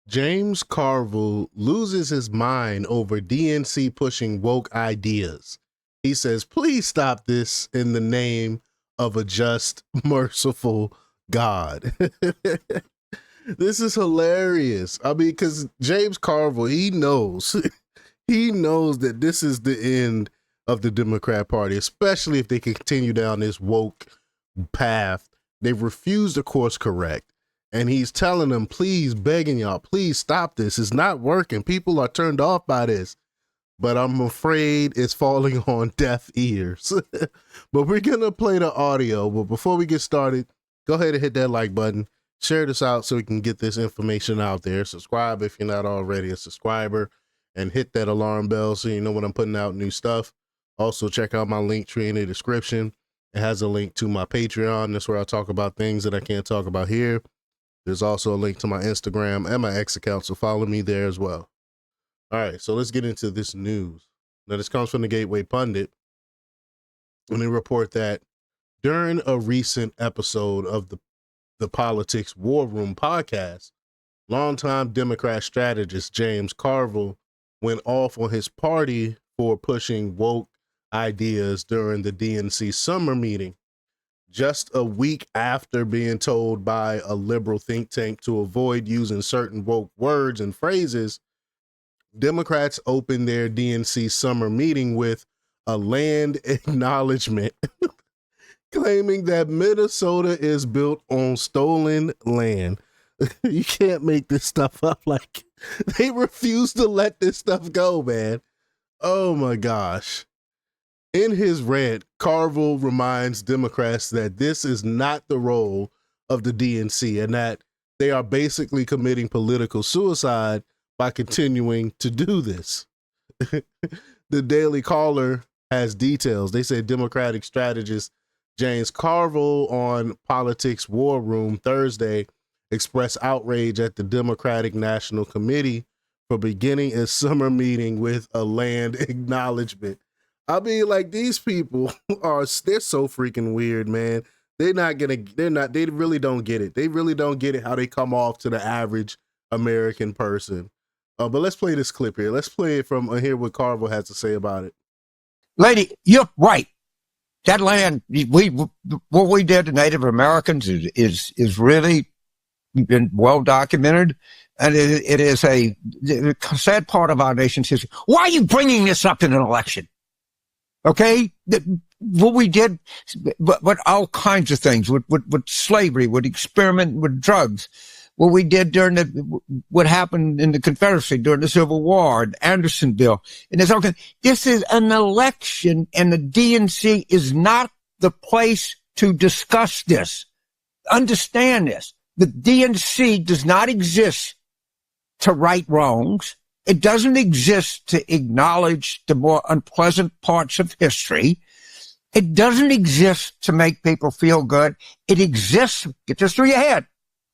James Carville loses his mind over DNC pushing woke ideas. He says, please stop this in the name of a just, merciful God. This is hilarious. I mean, because James Carville, he knows that this is the end of the Democrat Party, especially if they continue down this woke path. They've refused to course correct. And he's telling them, please, begging y'all, please stop this. It's not working. People are turned off by this. But I'm afraid it's falling on deaf ears. But we're going to play the audio. But before we get started, go ahead and hit that like button. Share this out so we can get this information out there. Subscribe if you're not already a subscriber. And hit that alarm bell so you know when I'm putting out new stuff. Also, check out my link tree in the description. It has a link to my Patreon. That's where I talk about things that I can't talk about here. There's also a link to my Instagram and my X account, so follow me there as well. All right, so let's get into this news. Now, this comes from the Gateway Pundit, and they report that during a recent episode of the Politics War Room podcast, longtime Democrat strategist James Carville went off on his party for pushing woke ideas during the DNC summer meeting. Just a week after being told by a liberal think tank to avoid using certain woke words and phrases, Democrats opened their DNC summer meeting with a land acknowledgement, claiming that Minnesota is built on stolen land. You can't make this stuff up. Like, they refuse to let this stuff go, man. Oh my gosh. In his rant, Carville reminds Democrats that this is not the role of the DNC and that they are basically committing political suicide by continuing to do this. The Daily Caller has details. They say Democratic strategist James Carville on Politics War Room Thursday expressed outrage at the Democratic National Committee for beginning a summer meeting with a land acknowledgement. I mean, like, these people they're so freaking weird, man. They really don't get it. They really don't get it how they come off to the average American person. But let's play this clip here. Let's play it from hear what Carville has to say about it. Lady, you're right. That land, what we did to Native Americans is really been well documented. And it is a sad part of our nation's history. Why are you bringing this up in an election? Okay, what we did, but all kinds of things with slavery, with experiment with drugs, what we did during what happened in the Confederacy during the Civil War, and Andersonville, and there's all kinds. This is an election, and the DNC is not the place to discuss this. Understand this: the DNC does not exist to right wrongs. It doesn't exist to acknowledge the more unpleasant parts of history. It doesn't exist to make people feel good. It exists, get this through your head,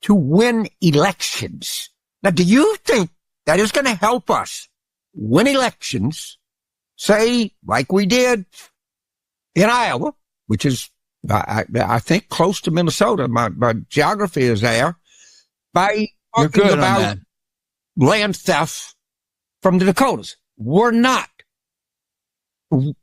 to win elections. Now, do you think that is going to help us win elections, say, like we did in Iowa, which is, I think, close to Minnesota? My geography is there. By talking about land theft from the Dakotas. We're not.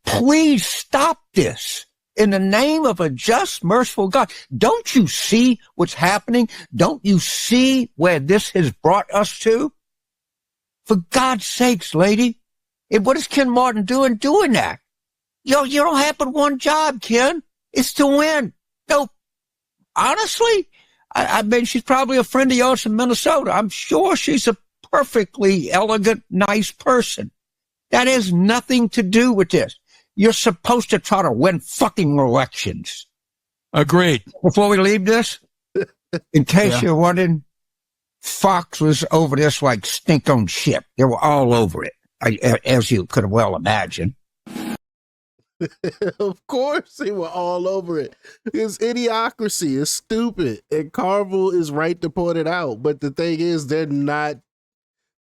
Please stop this in the name of a just, merciful God. Don't you see what's happening? Don't you see where this has brought us to? For God's sakes, lady. And what is Ken Martin doing that? You don't have but one job, Ken. It's to win. No, honestly, I mean, she's probably a friend of yours in Minnesota. I'm sure she's a perfectly elegant, nice person. That has nothing to do with this. You're supposed to try to win fucking elections. Agreed. Before we leave this, in case you're wondering, Fox was over this like stink on shit. They were all over it, as you could well imagine. Of course, they were all over it. It's idiocracy. It's stupid. And Carville is right to point it out. But the thing is, they're not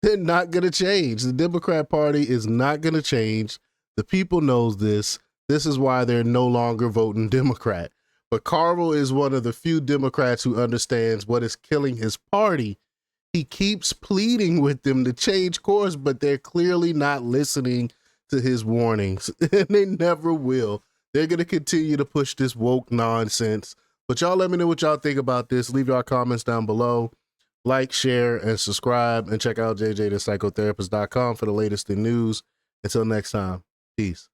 going to change. The Democrat Party is not going to change. The people knows this. This is why they're no longer voting Democrat. But Carville is one of the few Democrats who understands what is killing his party. He keeps pleading with them to change course, but they're clearly not listening to his warnings, and they never will. They're going to continue to push this woke nonsense. But y'all let me know what y'all think about this. Leave y'all comments down below. Like, share, and subscribe, and check out jjthepsychotherapist.com for the latest in news. Until next time, peace.